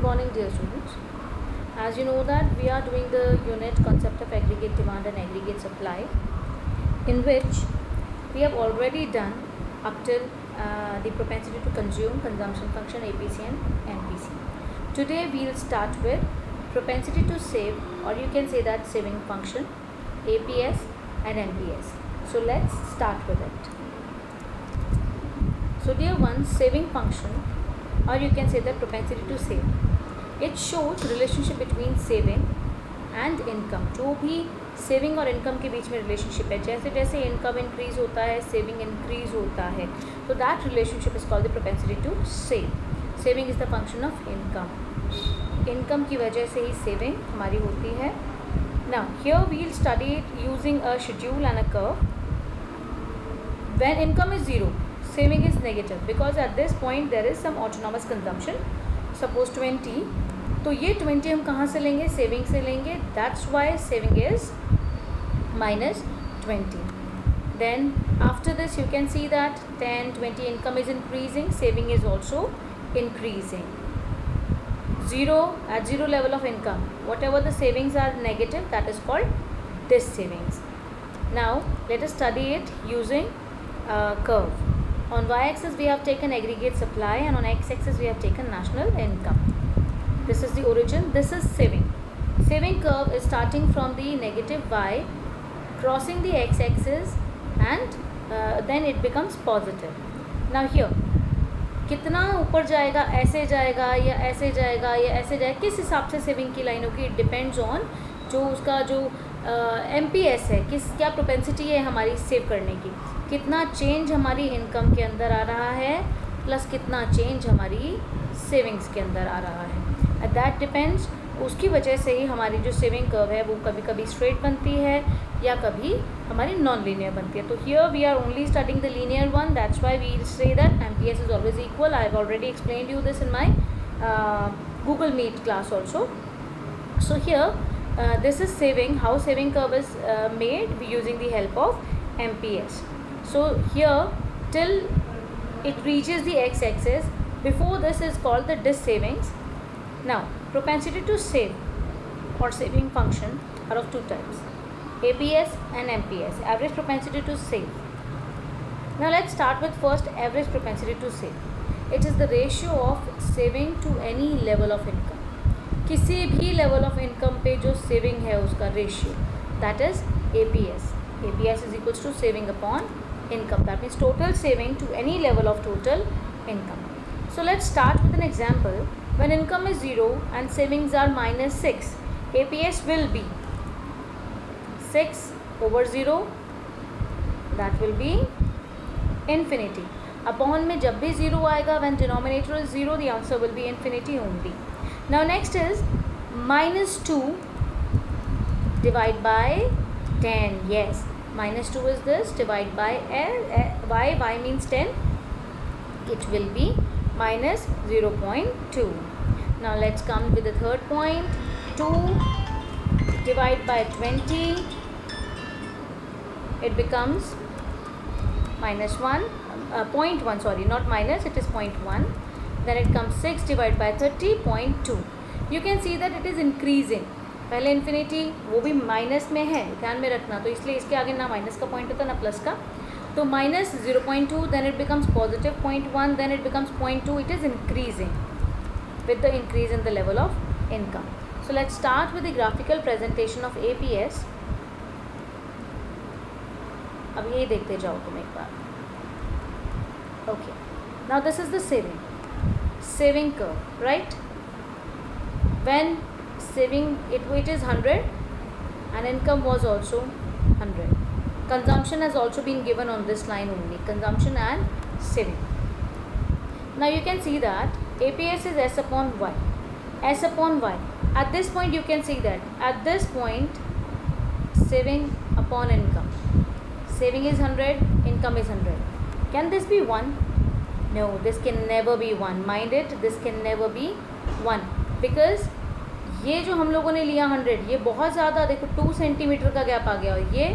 morning, dear students. As you know that we are doing the unit concept of aggregate demand and aggregate supply, in which we have already done up till the propensity to consume, consumption function, APC and MPC. Today we will start with propensity to save, or you can say that saving function, APS and MPS. So let's start with it. So dear ones, saving function, or you can say that propensity to save, it shows relationship between saving and income. जो भी saving और income के बीच में relationship है, जैसे जैसे income increase होता है सेविंग इंक्रीज होता है, तो that relationship is called the propensity to save. Saving is the function of income. Income की वजह से ही सेविंग हमारी होती है. Now here we will study it using a schedule and a curve. When income is zero, saving is negative because at this point there is some autonomous consumption, suppose 20. तो ये 20 हम कहाँ से लेंगे? सेविंग से लेंगे. That's why saving is -20. Then after this you can see that 10, 20 income is increasing, saving is also increasing. Zero, at zero level of income, whatever the savings are negative, that is called this savings. Now let us study it using curve. On y-axis we have taken aggregate supply and on x-axis we have taken national income. This is the origin. This is saving. Saving curve is starting from the negative y, crossing the x-axis and then it becomes positive. Now here कितना ऊपर जाएगा, ऐसे जाएगा या ऐसे जाएगा या ऐसे जाएगा, किस हिसाब से सेविंग की लाइन होगी? इट डिपेंड्स ऑन जो उसका जो MPS है, क्या प्रोपेंसिटी है हमारी सेव करने की, कितना चेंज हमारी इनकम के अंदर आ रहा है प्लस कितना चेंज हमारी सेविंग्स के अंदर आ रहा है. That depends. उसकी वजह से ही हमारी जो सेविंग कर्व है वो कभी कभी स्ट्रेट बनती है या कभी हमारी नॉन लीनियर बनती है. तो here we are only starting the linear one. That's why we say that MPS is always equal. I have already explained you this in my Google Meet class also. So here this is saving. How saving curve is made? Using the help of MPS. So here till it reaches the x-axis, before this is called the dis savings. Now propensity to save or saving function are of two types, APS and MPS, average propensity to save. Now let's start with first average propensity to save. It is the ratio of saving to any level of income. किसी भी level of income पे जो saving है उसका ratio, that is APS. APS is equals to saving upon income. That means total saving to any level of total income. So let's start with an example. When income is 0 and savings are -6, APS will be 6 over 0, that will be infinity. Upon में जब भी 0 आएगा, when denominator is 0, the answer will be infinity only. Now next is -2 divide by 10. Yes, -2 is this, divide by y means 10, it will be -0.2. Now let's come with the third point. 2 divide by 20, it becomes -1, 0.1, sorry, not minus, it is 0.1. Then it comes 6 divided by 30, 0.2. You can see that it is increasing. पहले infinity वो भी minus में है, ध्यान में रखना, तो इसलिए इसके आगे ना माइनस का पॉइंट होता ना प्लस का. तो -0.2, then it becomes positive 0.1, then it becomes 0.2. It is increasing with the increase in the level of income. So let's start with the graphical presentation of APS. अब ये देखते जाओ तुम एक बार. Okay, now this is the saving curve, right? When saving it is 100 and income was also 100. Consumption has also been given on this line only, consumption and saving. Now you can see that APS is S upon Y. S upon Y. At this point you can see that at this point saving upon income. Saving is 100, income is 100. Can this be 1? No, this can never be 1. Mind it, this can never be 1 because ये जो हम लोगों ने लिया 100, ये बहुत ज़्यादा, देखो 2 सेंटीमीटर का गैप आ गया और ये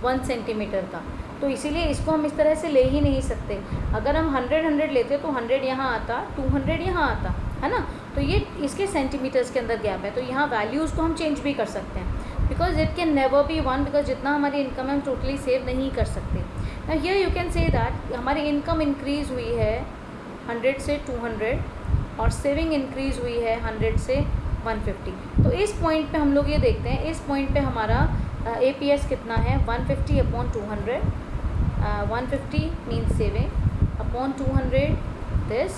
1 सेंटीमीटर का. तो इसीलिए इसको हम इस तरह से ले ही नहीं सकते। अगर हम 100 लेते तो 100 यहाँ आता, 200 यहाँ आता, है ना। तो ये इसके सेंटीमीटर्स के अंदर गैप है, तो यहाँ वैल्यूज़ को हम चेंज भी कर सकते हैं, because it can never be 1, because जितना हमारी इनकम है हम टोटली सेव नहीं कर सकते। Now here you can say that हमारी इनकम इंक्रीज़ हुई है 100 से 200 और सेविंग इंक्रीज़ हुई है 100 से 150। तो इस पॉइंट पे हम लोग ये देखते हैं, इस पॉइंट पे हमारा APS कितना है, 150 upon 200, 150 means saving upon 200, this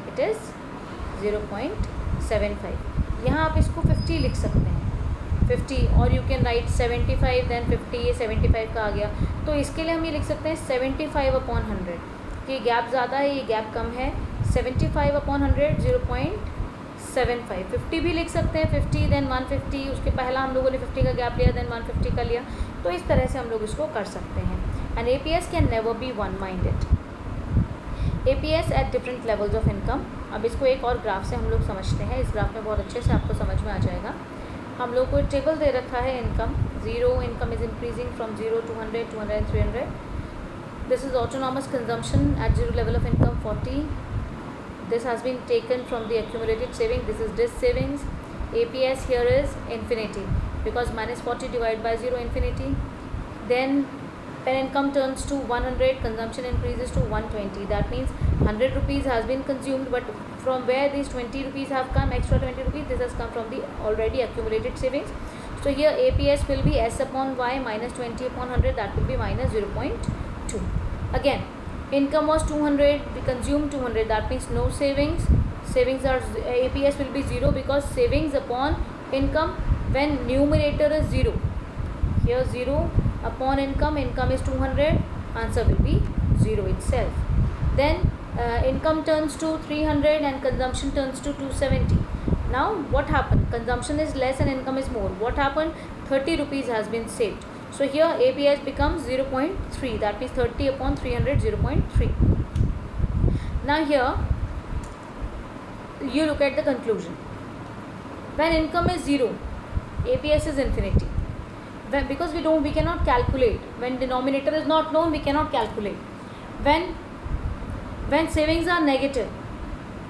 it is 0.75। यहाँ आप इसको 50 लिख सकते हैं, 50, और यू कैन राइट 75 दैन 50, ये 75 का आ गया। तो इसके लिए हम ये लिख सकते हैं 75 अपॉन 100, कि गैप ज़्यादा है, ये गैप कम है। 75 अपॉन 100 0.75। 50 भी लिख सकते हैं, 50 दैन 150, उसके पहला हम लोगों ने 50 का गैप लिया, दैन 150 का लिया। तो इस तरह से हम लोग इसको कर सकते हैं। And APS can never be one minded. APS at different levels of income. अब इसको एक और ग्राफ से हम लोग समझते हैं। इस ग्राफ में बहुत अच्छे से आपको समझ में आ जाएगा। हम लोग को एक टेबल दे रखा है income, zero, income is increasing from 0 to 100, 200 and 300. This is autonomous consumption at zero level of income 40. This has been taken from the accumulated saving. This is this savings. APS here is infinity, because minus 40 divided by 0, infinity. Then when income turns to 100, consumption increases to 120. That means 100 rupees has been consumed, but from where these 20 rupees have come, extra 20 rupees, this has come from the already accumulated savings. So here APS will be S upon Y minus 20 upon 100, that will be minus 0.2. Again, income was 200, we consumed 200, that means no savings. Savings are, APS will be 0, because savings upon income when numerator is 0. Here 0 upon income, income is 200, answer will be 0 itself. Then income turns to 300 and consumption turns to 270. Now what happened? Consumption is less and income is more. What happened? 30 rupees has been saved. So here APS becomes 0.3, that means 30 upon 300, 0.3. Now here you look at the conclusion. When income is 0, APS is infinity. Because we cannot calculate. When denominator is not known, we cannot calculate. When savings are negative,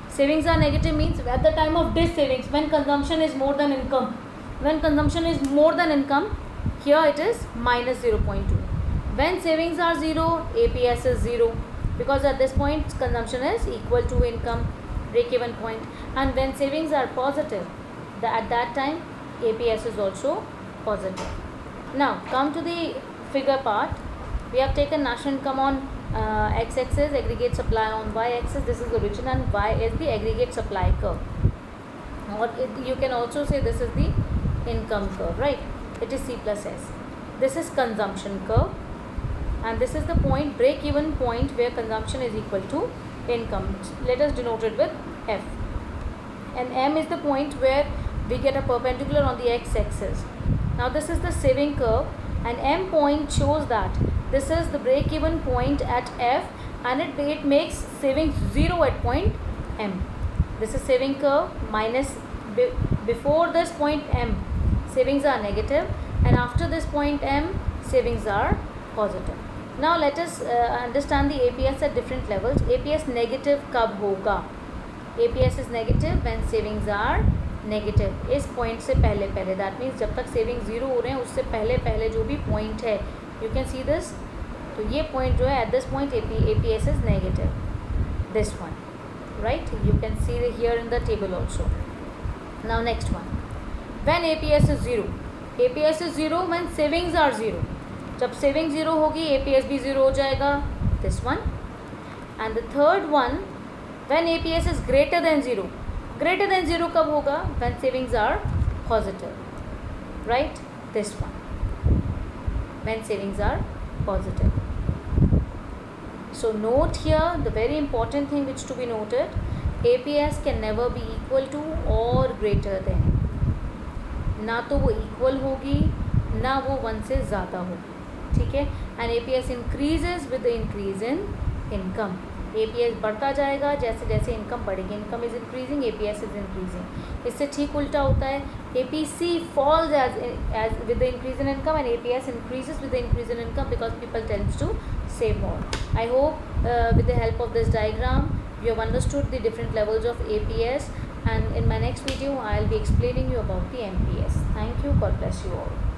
savings are negative means at the time of this savings, when consumption is more than income. When consumption is more than income, here it is minus 0.2. When savings are 0, APS is 0, because at this point consumption is equal to income, break even point. And when savings are positive, at that time APS is also positive. Now come to the figure part. We have taken national income on x-axis, aggregate supply on y-axis. This is origin and y is the aggregate supply curve, or you can also say this is the income curve, right? It is C plus S. This is consumption curve, and this is the point, break even point, where consumption is equal to income. Let us denote it with F, and M is the point where we get a perpendicular on the x-axis. Now this is the saving curve, and M point shows that this is the break even point at F, and it makes savings 0 at point M. This is saving curve minus, before this point M, savings are negative, and after this point M, savings are positive. Now let us understand the APS at different levels. APS negative कब होगा? APS is negative when savings are negative. इस point से पहले पहले, that means जब तक savings 0 हो रहे हैं उससे पहले पहले जो भी point है, you can see this. तो ये point जो है, at this point APS is negative. This one, right? You can see here in the table also. Now next one. When APS is 0. APS is 0 when savings are 0. जब saving 0 होगी, APS भी 0 हो जाएगा. This one. And the third one, when APS is greater than 0. Greater than 0 कब होगा? When savings are positive, right? This one. When savings are positive. So note here the very important thing which to be noted, APS can never be equal to or greater than. ना तो वो equal होगी, ना वो 1 से ज़्यादा होगी, ठीक है? And APS increases with the increase in income. APS बढ़ता जाएगा जैसे जैसे इनकम बढ़ेगी. Income is increasing, APS is increasing. इससे ठीक उल्टा होता है. APC falls as with the increase in income, and APS increases with the increase in income because people tends to save more. I hope with the help of this diagram you have understood the different levels of APS, and in my next video I'll be explaining you about the MPS. Thank you. God bless you all.